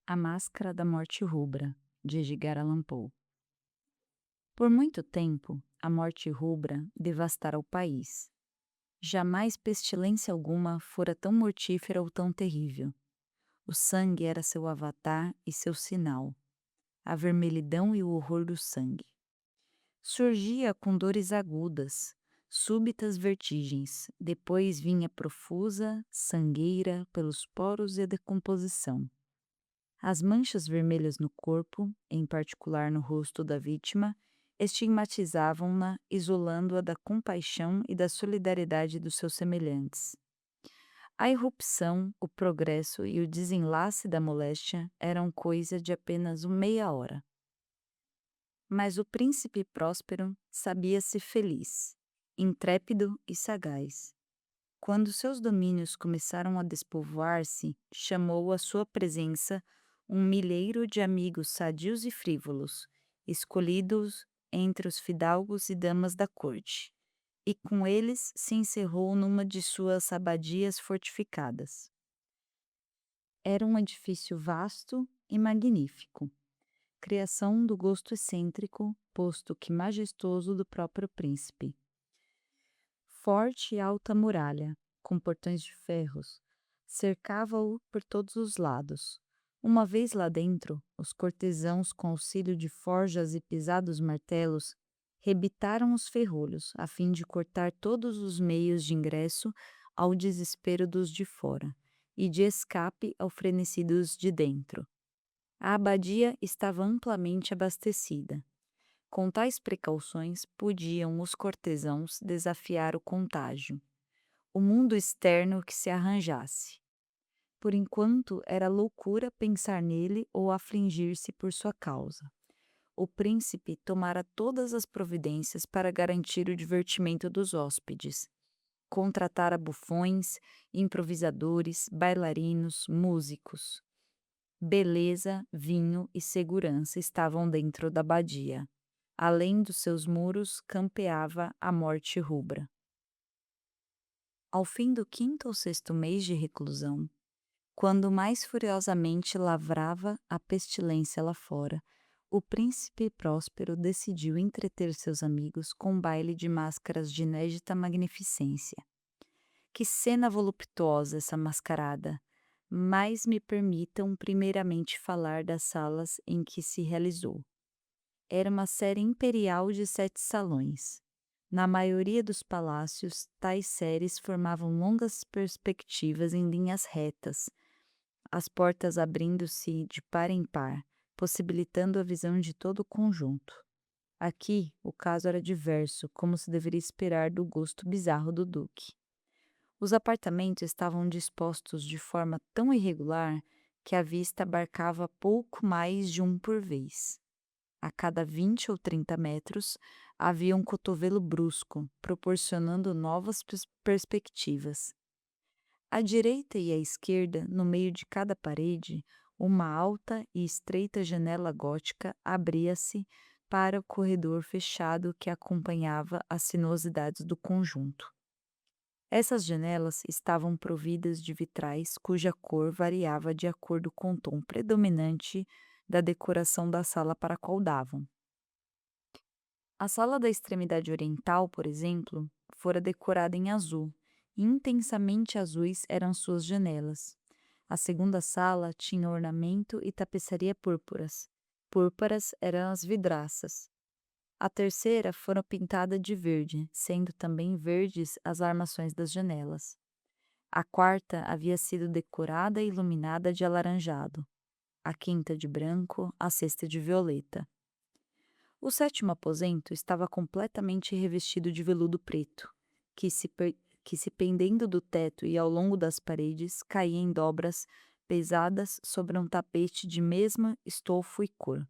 A Máscara da Morte Rubra, de Edgar Allan Poe. Por muito tempo, a morte rubra devastara o país. Jamais pestilência alguma fora tão mortífera ou tão terrível. O sangue era seu avatar e seu sinal, a vermelhidão e o horror do sangue. Surgia com dores agudas, súbitas vertigens, depois vinha profusa, sangueira pelos poros e a decomposição. As manchas vermelhas no corpo, em particular no rosto da vítima, estigmatizavam-na, isolando-a da compaixão e da solidariedade dos seus semelhantes. A irrupção, o progresso e o desenlace da moléstia eram coisa de apenas meia hora. Mas o príncipe Próspero sabia-se feliz, intrépido e sagaz. Quando seus domínios começaram a despovoar-se, chamou à sua presença um milheiro de amigos sadios e frívolos, escolhidos entre os fidalgos e damas da corte, e com eles se encerrou numa de suas abadias fortificadas. Era um edifício vasto e magnífico, criação do gosto excêntrico, posto que majestoso do próprio príncipe. Forte e alta muralha, com portões de ferros, cercava-o por todos os lados. Uma vez lá dentro, os cortesãos, com auxílio de forjas e pisados martelos, rebitaram os ferrolhos, a fim de cortar todos os meios de ingresso ao desespero dos de fora, e de escape ao frenesi dos de dentro. A abadia estava amplamente abastecida. Com tais precauções, podiam os cortesãos desafiar o contágio, o mundo externo que se arranjasse. Por enquanto, era loucura pensar nele ou afligir-se por sua causa. O príncipe tomara todas as providências para garantir o divertimento dos hóspedes. Contratara bufões, improvisadores, bailarinos, músicos. Beleza, vinho e segurança estavam dentro da abadia. Além dos seus muros, campeava a morte rubra. Ao fim do quinto ou sexto mês de reclusão, quando mais furiosamente lavrava a pestilência lá fora, o príncipe Próspero decidiu entreter seus amigos com um baile de máscaras de inédita magnificência. Que cena voluptuosa essa mascarada! Mas me permitam primeiramente falar das salas em que se realizou. Era uma série imperial de 7 salões. Na maioria dos palácios, tais séries formavam longas perspectivas em linhas retas, as portas abrindo-se de par em par, possibilitando a visão de todo o conjunto. Aqui, o caso era diverso, como se deveria esperar do gosto bizarro do duque. Os apartamentos estavam dispostos de forma tão irregular que a vista abarcava pouco mais de um por vez. A cada 20 ou 30 metros havia um cotovelo brusco, proporcionando novas perspectivas. À direita e à esquerda, no meio de cada parede, uma alta e estreita janela gótica abria-se para o corredor fechado que acompanhava as sinuosidades do conjunto. Essas janelas estavam providas de vitrais cuja cor variava de acordo com o tom predominante da decoração da sala para a qual davam. A sala da extremidade oriental, por exemplo, fora decorada em azul, e intensamente azuis eram suas janelas. A segunda sala tinha ornamento e tapeçaria púrpuras. Púrpuras eram as vidraças. A terceira fora pintada de verde, sendo também verdes as armações das janelas. A quarta havia sido decorada e iluminada de alaranjado. A quinta de branco, a sexta de violeta. O sétimo aposento estava completamente revestido de veludo preto, que se pendendo do teto e ao longo das paredes, caía em dobras pesadas sobre um tapete de mesma estofo e cor.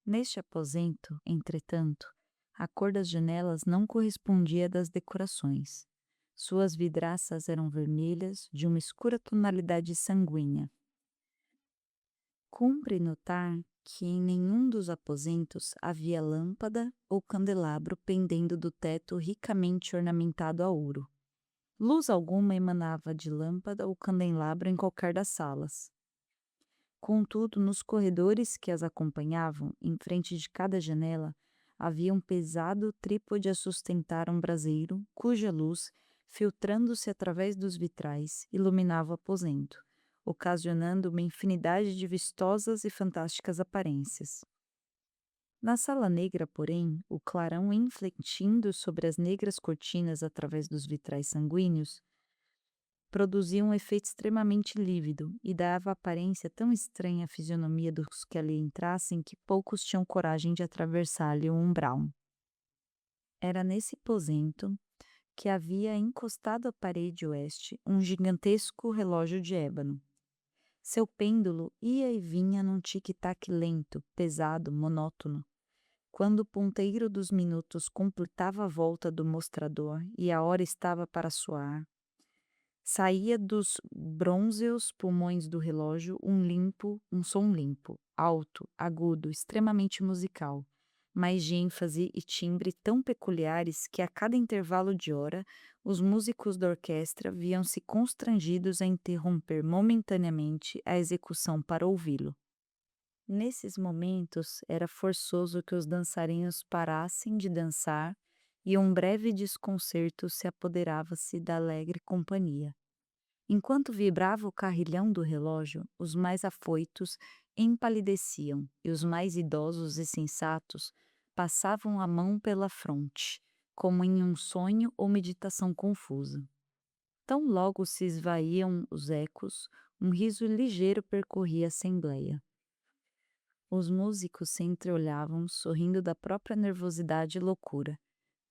Neste aposento, entretanto, a cor das janelas não correspondia à das decorações. Suas vidraças eram vermelhas, de uma escura tonalidade sanguínea. Cumpre notar que em nenhum dos aposentos havia lâmpada ou candelabro pendendo do teto ricamente ornamentado a ouro. Luz alguma emanava de lâmpada ou candelabro em qualquer das salas. Contudo, nos corredores que as acompanhavam, em frente de cada janela, havia um pesado trípode a sustentar um braseiro, cuja luz, filtrando-se através dos vitrais, iluminava o aposento, ocasionando uma infinidade de vistosas e fantásticas aparências. Na sala negra, porém, o clarão infletindo sobre as negras cortinas através dos vitrais sanguíneos produzia um efeito extremamente lívido e dava aparência tão estranha à fisionomia dos que ali entrassem que poucos tinham coragem de atravessar-lhe o umbral. Era nesse aposento que havia encostado à parede oeste um gigantesco relógio de ébano. Seu pêndulo ia e vinha num tic-tac lento, pesado, monótono. Quando o ponteiro dos minutos completava a volta do mostrador e a hora estava para soar, saía dos brônzeos pulmões do relógio um som limpo, alto, agudo, extremamente musical, mas de ênfase e timbre tão peculiares que a cada intervalo de hora os músicos da orquestra viam-se constrangidos a interromper momentaneamente a execução para ouvi-lo. Nesses momentos era forçoso que os dançarinos parassem de dançar e um breve desconcerto se apoderava-se da alegre companhia. Enquanto vibrava o carrilhão do relógio, os mais afoitos empalideciam e os mais idosos e sensatos passavam a mão pela fronte, como em um sonho ou meditação confusa. Tão logo se esvaíam os ecos, um riso ligeiro percorria a assembleia. Os músicos se entreolhavam, sorrindo da própria nervosidade e loucura,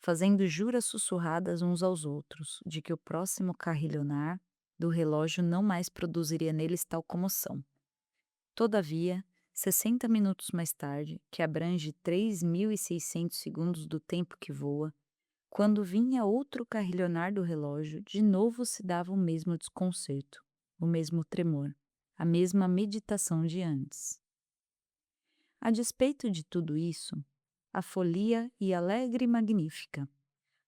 fazendo juras sussurradas uns aos outros de que o próximo carrilhonar do relógio não mais produziria neles tal comoção. Todavia, 60 minutos mais tarde, que abrange 3.600 segundos do tempo que voa, quando vinha outro carrilhonar do relógio, de novo se dava o mesmo desconcerto, o mesmo tremor, a mesma meditação de antes. A despeito de tudo isso, a folia ia alegre e magnífica.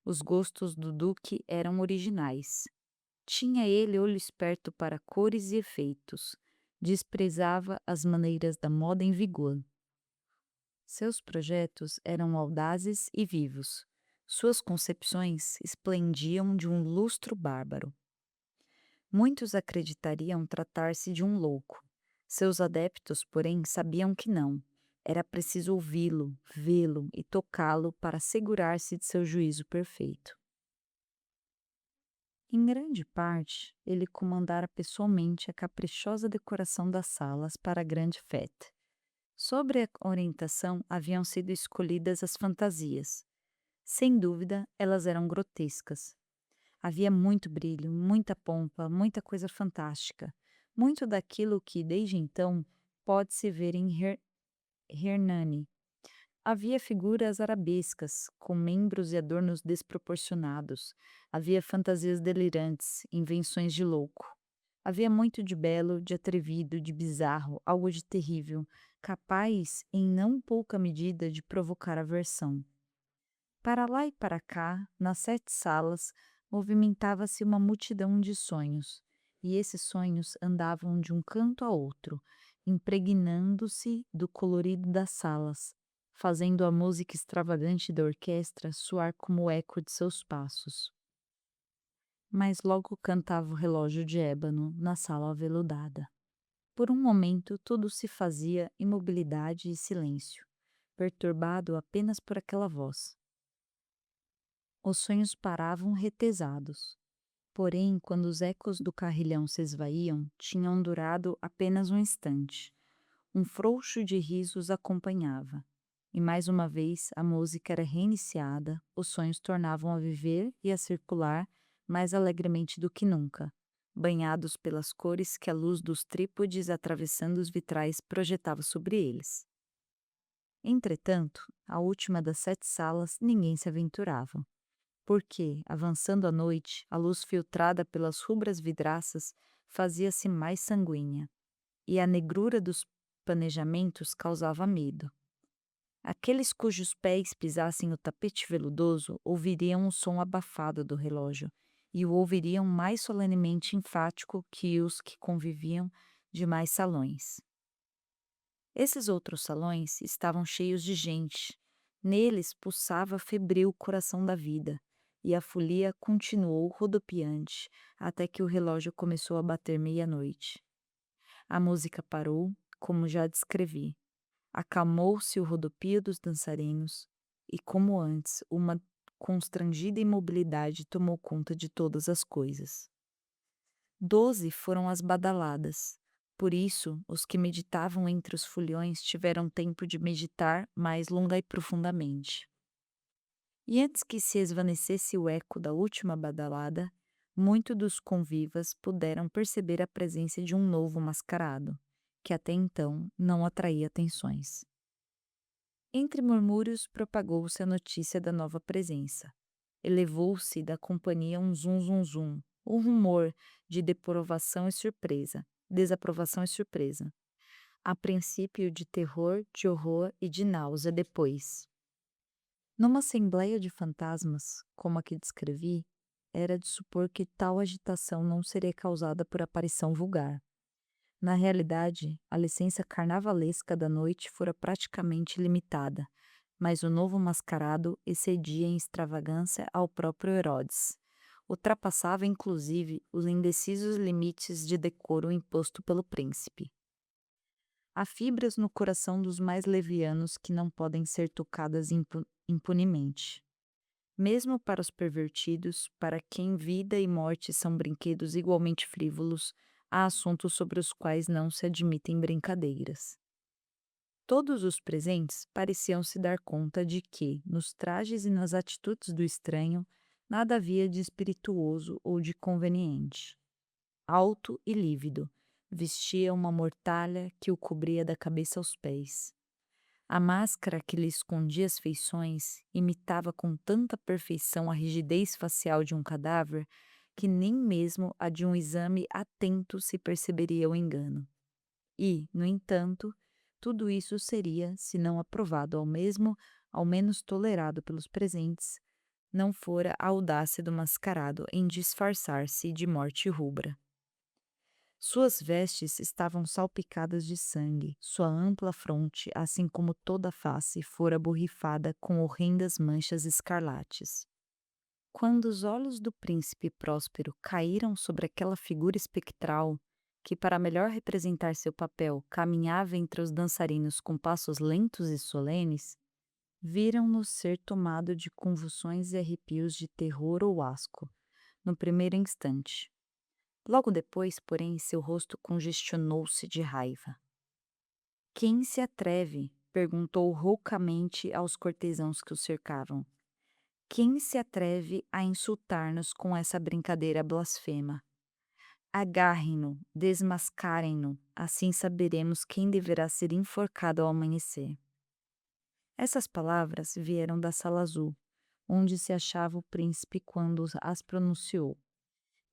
Os gostos do duque eram originais. Tinha ele olho esperto para cores e efeitos. Desprezava as maneiras da moda em vigor. Seus projetos eram audazes e vivos. Suas concepções esplendiam de um lustro bárbaro. Muitos acreditariam tratar-se de um louco. Seus adeptos, porém, sabiam que não. Era preciso ouvi-lo, vê-lo e tocá-lo para assegurar-se de seu juízo perfeito. Em grande parte, ele comandara pessoalmente a caprichosa decoração das salas para a grande fête. Sobre a orientação haviam sido escolhidas as fantasias. Sem dúvida, elas eram grotescas. Havia muito brilho, muita pompa, muita coisa fantástica, muito daquilo que, desde então, pode-se ver em Hernani. Havia figuras arabescas, com membros e adornos desproporcionados. Havia fantasias delirantes, invenções de louco. Havia muito de belo, de atrevido, de bizarro, algo de terrível, capaz, em não pouca medida, de provocar aversão. Para lá e para cá, nas 7 salas, movimentava-se uma multidão de sonhos, e esses sonhos andavam de um canto a outro, impregnando-se do colorido das salas, fazendo a música extravagante da orquestra soar como o eco de seus passos. Mas logo cantava o relógio de ébano na sala aveludada. Por um momento tudo se fazia imobilidade e silêncio, perturbado apenas por aquela voz. Os sonhos paravam retesados. Porém, quando os ecos do carrilhão se esvaíam, tinham durado apenas um instante. Um frouxo de risos acompanhava. E mais uma vez a música era reiniciada, os sonhos tornavam a viver e a circular mais alegremente do que nunca, banhados pelas cores que a luz dos trípodes atravessando os vitrais projetava sobre eles. Entretanto, a última das 7 salas ninguém se aventurava. Porque, avançando a noite, a luz filtrada pelas rubras vidraças fazia-se mais sanguínea, e a negrura dos planejamentos causava medo. Aqueles cujos pés pisassem o tapete veludoso ouviriam o som abafado do relógio, e o ouviriam mais solenemente enfático que os que conviviam de mais salões. Esses outros salões estavam cheios de gente. Neles pulsava febril o coração da vida, e a folia continuou rodopiante até que o relógio começou a bater meia-noite. A música parou, como já descrevi. Acalmou-se o rodopio dos dançarinos, e como antes, uma constrangida imobilidade tomou conta de todas as coisas. 12 foram as badaladas. Por isso, os que meditavam entre os foliões tiveram tempo de meditar mais longa e profundamente. E antes que se esvanecesse o eco da última badalada, muitos dos convivas puderam perceber a presença de um novo mascarado, que até então não atraía atenções. Entre murmúrios propagou-se a notícia da nova presença. Elevou-se da companhia um zum zum zum, um rumor de desaprovação e surpresa. A princípio de terror, de horror e de náusea depois. Numa assembleia de fantasmas, como a que descrevi, era de supor que tal agitação não seria causada por aparição vulgar. Na realidade, a licença carnavalesca da noite fora praticamente limitada, mas o novo mascarado excedia em extravagância ao próprio Herodes. Ultrapassava, inclusive, os indecisos limites de decoro imposto pelo príncipe. Há fibras no coração dos mais levianos que não podem ser tocadas impunemente. Mesmo para os pervertidos, para quem vida e morte são brinquedos igualmente frívolos, há assuntos sobre os quais não se admitem brincadeiras. Todos os presentes pareciam se dar conta de que, nos trajes e nas atitudes do estranho, nada havia de espirituoso ou de conveniente. Alto e lívido, vestia uma mortalha que o cobria da cabeça aos pés. A máscara que lhe escondia as feições imitava com tanta perfeição a rigidez facial de um cadáver que nem mesmo a de um exame atento se perceberia o engano. E, no entanto, tudo isso seria, se não aprovado ao menos tolerado pelos presentes, não fora a audácia do mascarado em disfarçar-se de morte rubra. Suas vestes estavam salpicadas de sangue, sua ampla fronte, assim como toda a face, fora borrifada com horrendas manchas escarlates. Quando os olhos do príncipe Próspero caíram sobre aquela figura espectral, que para melhor representar seu papel caminhava entre os dançarinos com passos lentos e solenes, viram-no ser tomado de convulsões e arrepios de terror ou asco, no primeiro instante. Logo depois, porém, seu rosto congestionou-se de raiva. "Quem se atreve?" perguntou roucamente aos cortesãos que o cercavam. "Quem se atreve a insultar-nos com essa brincadeira blasfema? Agarrem-no, desmascarem-no, assim saberemos quem deverá ser enforcado ao amanhecer." Essas palavras vieram da sala azul, onde se achava o príncipe quando as pronunciou.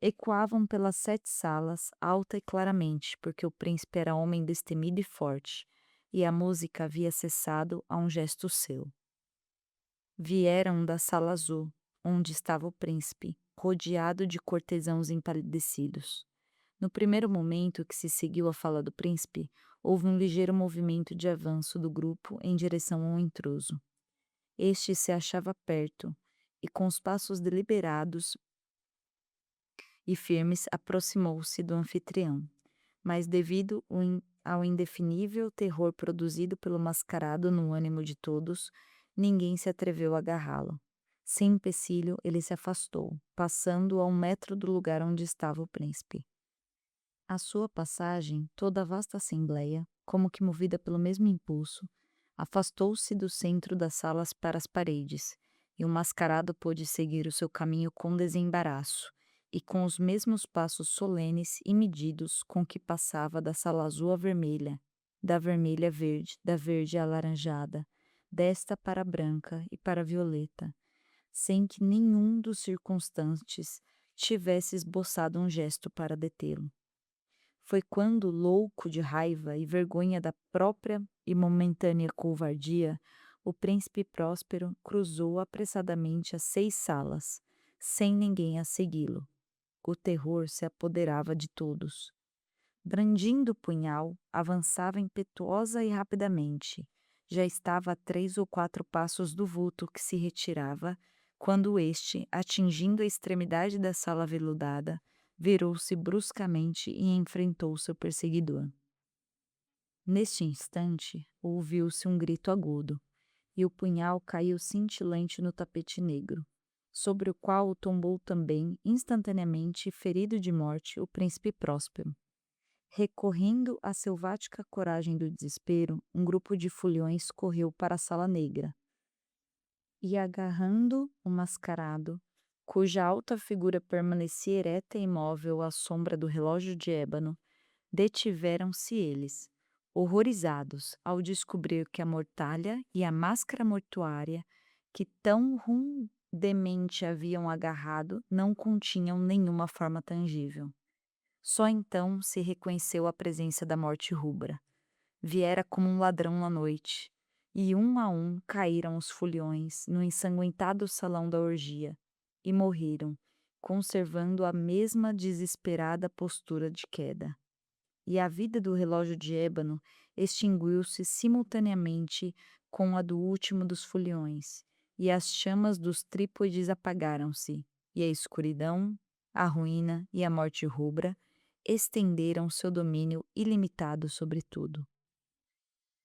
Ecoavam pelas 7 salas, alta e claramente, porque o príncipe era homem destemido e forte, e a música havia cessado a um gesto seu. Vieram da sala azul, onde estava o príncipe, rodeado de cortesãos empalidecidos. No primeiro momento que se seguiu à fala do príncipe, houve um ligeiro movimento de avanço do grupo em direção ao intruso. Este se achava perto, e com os passos deliberados e firmes aproximou-se do anfitrião, mas devido ao indefinível terror produzido pelo mascarado no ânimo de todos, ninguém se atreveu a agarrá-lo. Sem empecilho, ele se afastou, passando a 1 metro do lugar onde estava o príncipe. À sua passagem, toda a vasta assembleia, como que movida pelo mesmo impulso, afastou-se do centro das salas para as paredes, e o mascarado pôde seguir o seu caminho com desembaraço, e com os mesmos passos solenes e medidos com que passava da sala azul à vermelha, da vermelha à verde, da verde à alaranjada, desta para a branca e para a violeta, sem que nenhum dos circunstantes tivesse esboçado um gesto para detê-lo. Foi quando, louco de raiva e vergonha da própria e momentânea covardia, o príncipe Próspero cruzou apressadamente as 6 salas, sem ninguém a segui-lo. O terror se apoderava de todos. Brandindo o punhal, avançava impetuosa e rapidamente. Já estava a 3 ou 4 passos do vulto que se retirava, quando este, atingindo a extremidade da sala veludada, virou-se bruscamente e enfrentou seu perseguidor. Neste instante, ouviu-se um grito agudo, e o punhal caiu cintilante no tapete negro, sobre o qual tombou também, instantaneamente ferido de morte, o príncipe Próspero. Recorrendo à selvática coragem do desespero, um grupo de foliões correu para a sala negra e, agarrando o mascarado, cuja alta figura permanecia ereta e imóvel à sombra do relógio de ébano, detiveram-se eles, horrorizados ao descobrir que a mortalha e a máscara mortuária que tão rudemente haviam agarrado não continham nenhuma forma tangível. Só então se reconheceu a presença da morte rubra. Viera como um ladrão na noite, e um a um caíram os foliões no ensanguentado salão da orgia, e morreram, conservando a mesma desesperada postura de queda. E a vida do relógio de ébano extinguiu-se simultaneamente com a do último dos foliões, e as chamas dos trípodes apagaram-se, e a escuridão, a ruína e a morte rubra estenderam seu domínio ilimitado sobre tudo.